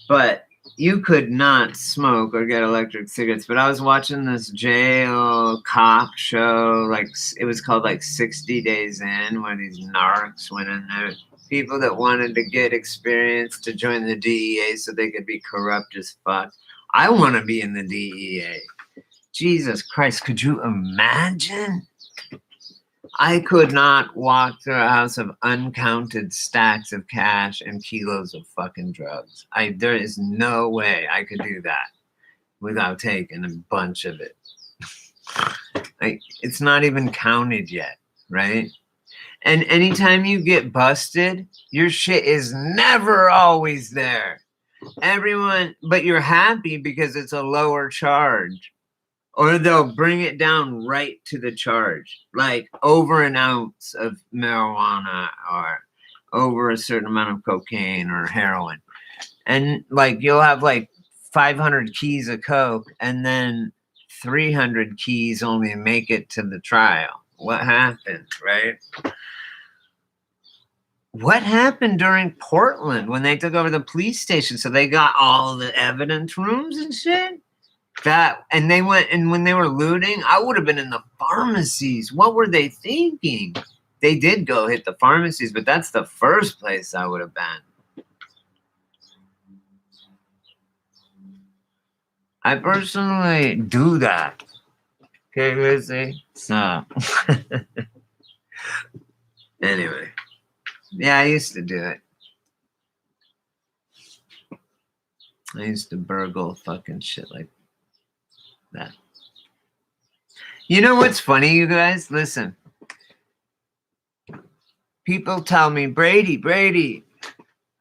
But you could not smoke or get electric cigarettes. But I was watching this jail cop show, like it was called like 60 Days In, where these narcs went in there. People that wanted to get experience to join the DEA so they could be corrupt as fuck. I want to be in the DEA. Jesus Christ, could you imagine? I could not walk through a house of uncounted stacks of cash and kilos of fucking drugs. There is no way I could do that without taking a bunch of it. Like, it's not even counted yet, right? And anytime you get busted, your shit is never always there. But you're happy because it's a lower charge. Or they'll bring it down right to the charge, like over an ounce of marijuana or over a certain amount of cocaine or heroin. And like you'll have like 500 keys of coke and then 300 keys only make it to the trial. What happened, right? What happened during Portland when they took over the police station? So they got all the evidence rooms and shit? And they went, and when they were looting, I would have been in the pharmacies. What were they thinking? They did go hit the pharmacies, but that's the first place I would have been. I personally do that. Okay, Lizzie? So, anyway. Yeah, I used to do it. I used to burgle fucking shit like that. You know what's funny, you guys? Listen. People tell me, Brady,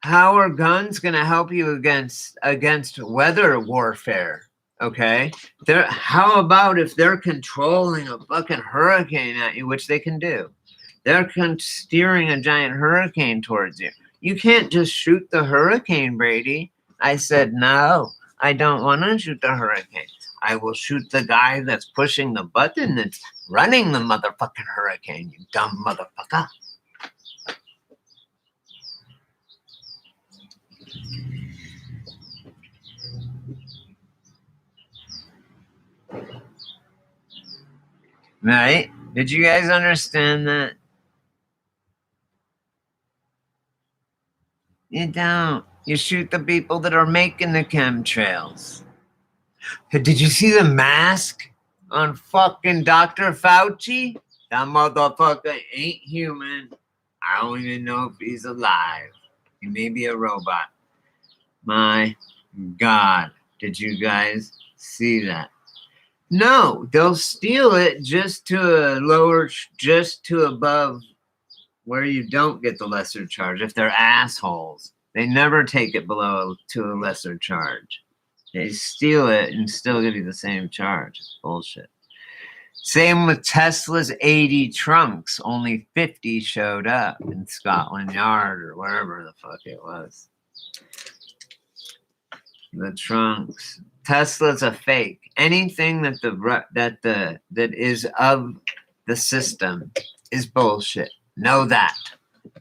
how are guns going to help you against weather warfare? Okay? How about if they're controlling a fucking hurricane at you, which they can do? They're steering a giant hurricane towards you. You can't just shoot the hurricane, Brady. I said, no, I don't want to shoot the hurricane. I will shoot the guy that's pushing the button that's running the motherfucking hurricane, you dumb motherfucker. Right? Did you guys understand that? You don't. You shoot the people that are making the chemtrails. Did you see the mask on fucking Dr. Fauci? That motherfucker ain't human. I don't even know if he's alive. He may be a robot. My God, did you guys see that? No, they'll steal it just to a lower, just to above where you don't get the lesser charge. If they're assholes, they never take it below to a lesser charge. They steal it and still give you the same charge. It's bullshit. Same with Tesla's 80 trunks. Only 50 showed up in Scotland Yard or wherever the fuck it was. The trunks. Tesla's a fake. Anything that that is of the system is bullshit. Know that.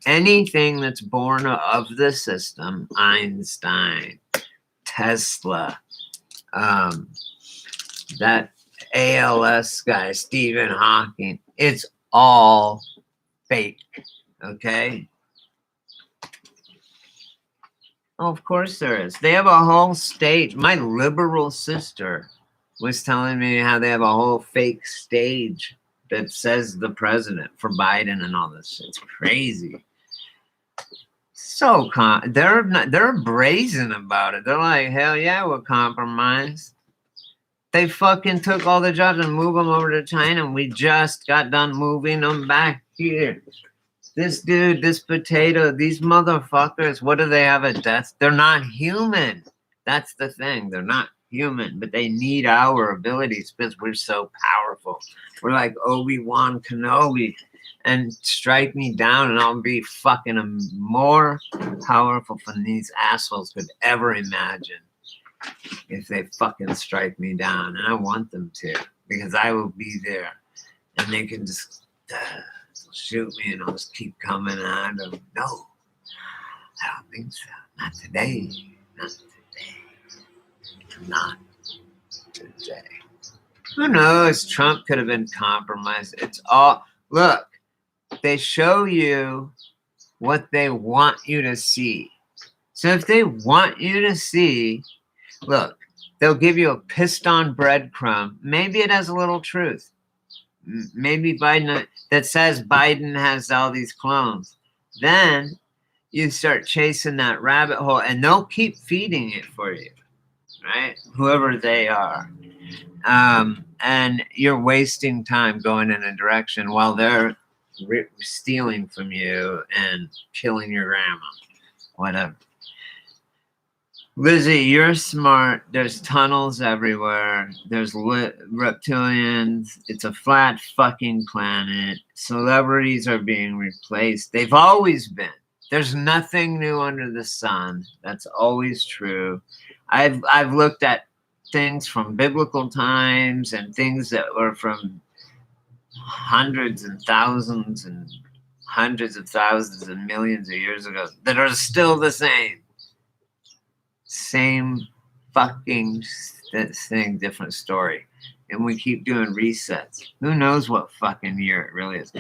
Anything that's born of the system, Einstein, Tesla, that ALS guy, Stephen Hawking, it's all fake. Okay? Oh, of course there is. They have a whole stage. My liberal sister was telling me how they have a whole fake stage that says the president for Biden and all this. It's crazy. So they're brazen about it. They're like, hell yeah, we'll compromise. They fucking took all the jobs and moved them over to China, and we just got done moving them back here. This dude, this potato, these motherfuckers, what do they have at death? They're not human. That's the thing. They're not human, but they need our abilities because we're so powerful. We're like Obi-Wan Kenobi, and strike me down and I'll be fucking more powerful than these assholes could ever imagine if they fucking strike me down. And I want them to, because I will be there and they can just shoot me and I'll just keep coming at them. No, I don't think so. Not today. Not today. Not today. Who knows? Trump could have been compromised. It's all, look, they show you what they want you to see. So if they want you to see, look, they'll give you a pissed on breadcrumb. Maybe it has a little truth. Maybe Biden, that says Biden has all these clones. Then you start chasing that rabbit hole and they'll keep feeding it for you, right? Whoever they are. And you're wasting time going in a direction while they're stealing from you and killing your grandma, whatever. Lizzie, you're smart. There's tunnels everywhere. There's reptilians. It's a flat fucking planet. Celebrities are being replaced. They've always been. There's nothing new under the sun. That's always true. I've looked at things from biblical times and things that were from hundreds and thousands and hundreds of thousands and millions of years ago that are still the same. Same fucking thing, different story. And we keep doing resets. Who knows what fucking year it really is?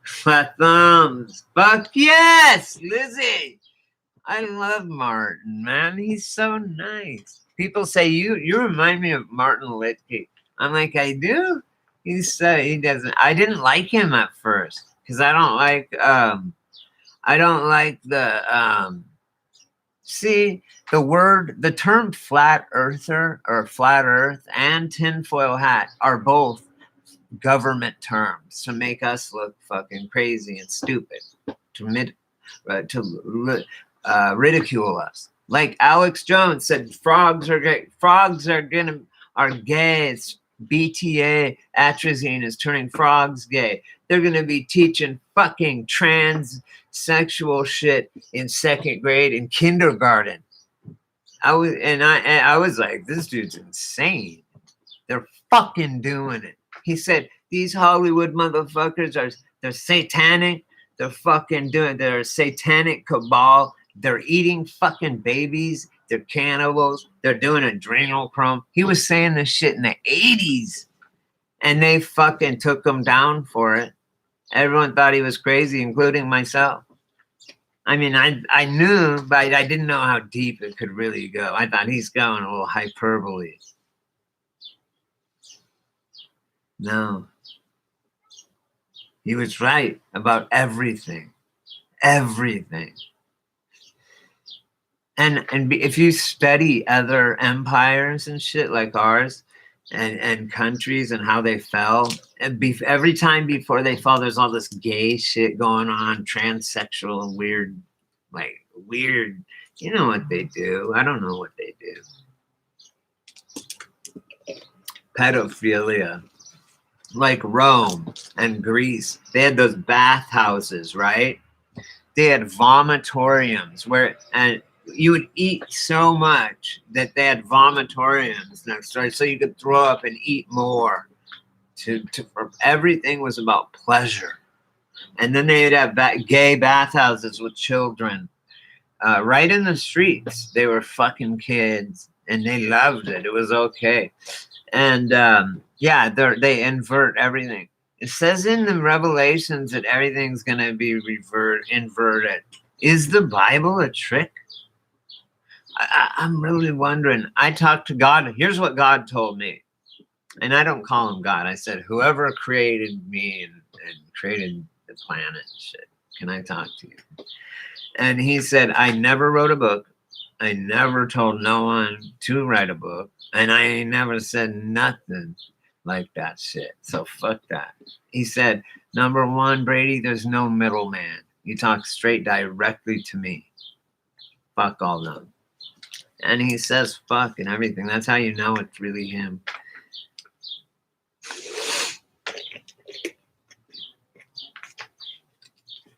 Flat thumbs. Fuck yes, Lizzie. I love Martin, man. He's so nice. People say you remind me of Martin Litke. I'm like, I do? He doesn't. I didn't like him at first because I don't like the see, the term flat earther or flat earth and tinfoil hat are both government terms to make us look fucking crazy and stupid, to ridicule us. Like Alex Jones said, frogs are gay. Are gay. It's BTA atrazine is turning frogs gay. They're gonna be teaching fucking transsexual shit in second grade in kindergarten. I was like, this dude's insane. They're fucking doing it. He said these Hollywood motherfuckers they're satanic. They're fucking they're a satanic cabal. They're eating fucking babies. They're cannibals. They're doing adrenochrome. He was saying this shit in the 80s. And they fucking took him down for it. Everyone thought he was crazy, including myself. I mean, I knew, but I didn't know how deep it could really go. I thought he's going a little hyperbole. No. He was right about everything. Everything. And if you study other empires and shit like ours, and countries and how they fell, and every time before they fall, there's all this gay shit going on, transsexual and weird, like weird. You know what they do? I don't know what they do. Pedophilia, like Rome and Greece, they had those bathhouses, right? They had vomitoriums where and you would eat so much that they had vomitoriums next door, so you could throw up and eat more. Everything was about pleasure, and then they'd have gay bathhouses with children, right in the streets. They were fucking kids, and they loved it. It was okay, and yeah, they invert everything. It says in the Revelations that everything's gonna be inverted. Is the Bible a trick? I'm really wondering. I talked to God. Here's what God told me. And I don't call him God. I said, whoever created me and created the planet and shit, can I talk to you? And he said, I never wrote a book. I never told no one to write a book. And I never said nothing like that shit. So fuck that. He said, number one, Brady, there's no middleman. You talk straight directly to me. Fuck all them. And he says fuck and everything. That's how you know it's really him.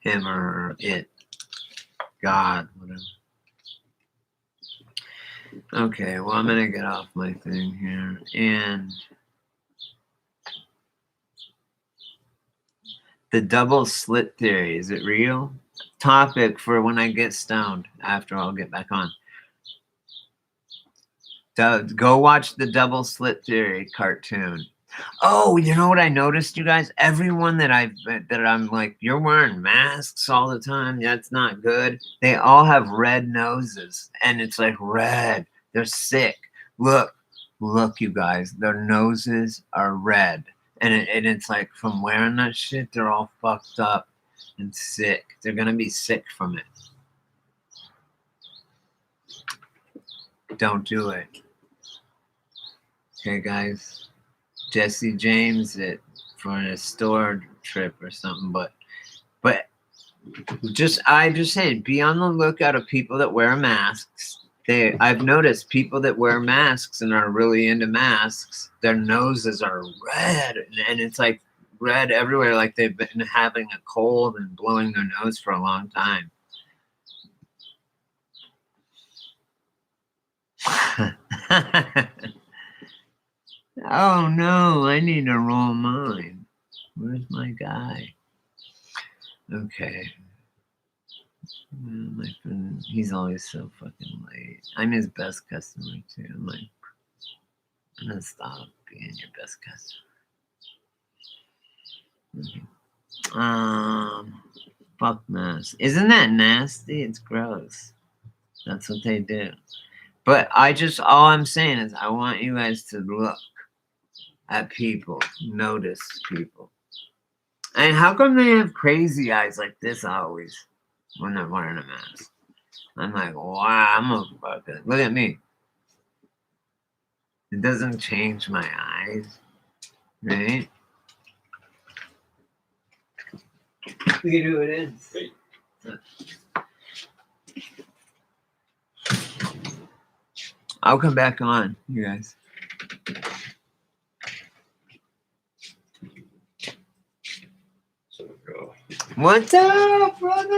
Him or it. God, whatever. Okay, well, I'm going to get off my thing here. And the double slit theory, is it real? Topic for when I get stoned after I'll get back on. Go watch the double slit theory cartoon. Oh, you know what I noticed, you guys? Everyone that I'm like, you're wearing masks all the time. That's not good. They all have red noses, and it's like red. They're sick. Look, you guys. Their noses are red, and it's like from wearing that shit, they're all fucked up and sick. They're gonna be sick from it. Don't do it. Okay, guys. Jesse James it for a store trip or something, but I just say be on the lookout of people that wear masks. I've noticed people that wear masks and are really into masks, their noses are red, and it's like red everywhere, like they've been having a cold and blowing their nose for a long time. Oh no, I need to roll mine. Where's my guy? Okay. My friend, he's always so fucking late. I'm his best customer too. I'm gonna stop being your best customer. Okay. Fuck masks. Isn't that nasty? It's gross. That's what they do. But all I'm saying is I want you guys to look at people, notice people. And how come they have crazy eyes like this always when they're wearing a mask? I'm like, wow, I'm a fucking, look at me. It doesn't change my eyes, right? Look at who it is. I'll come back on, you guys. What's up, brother?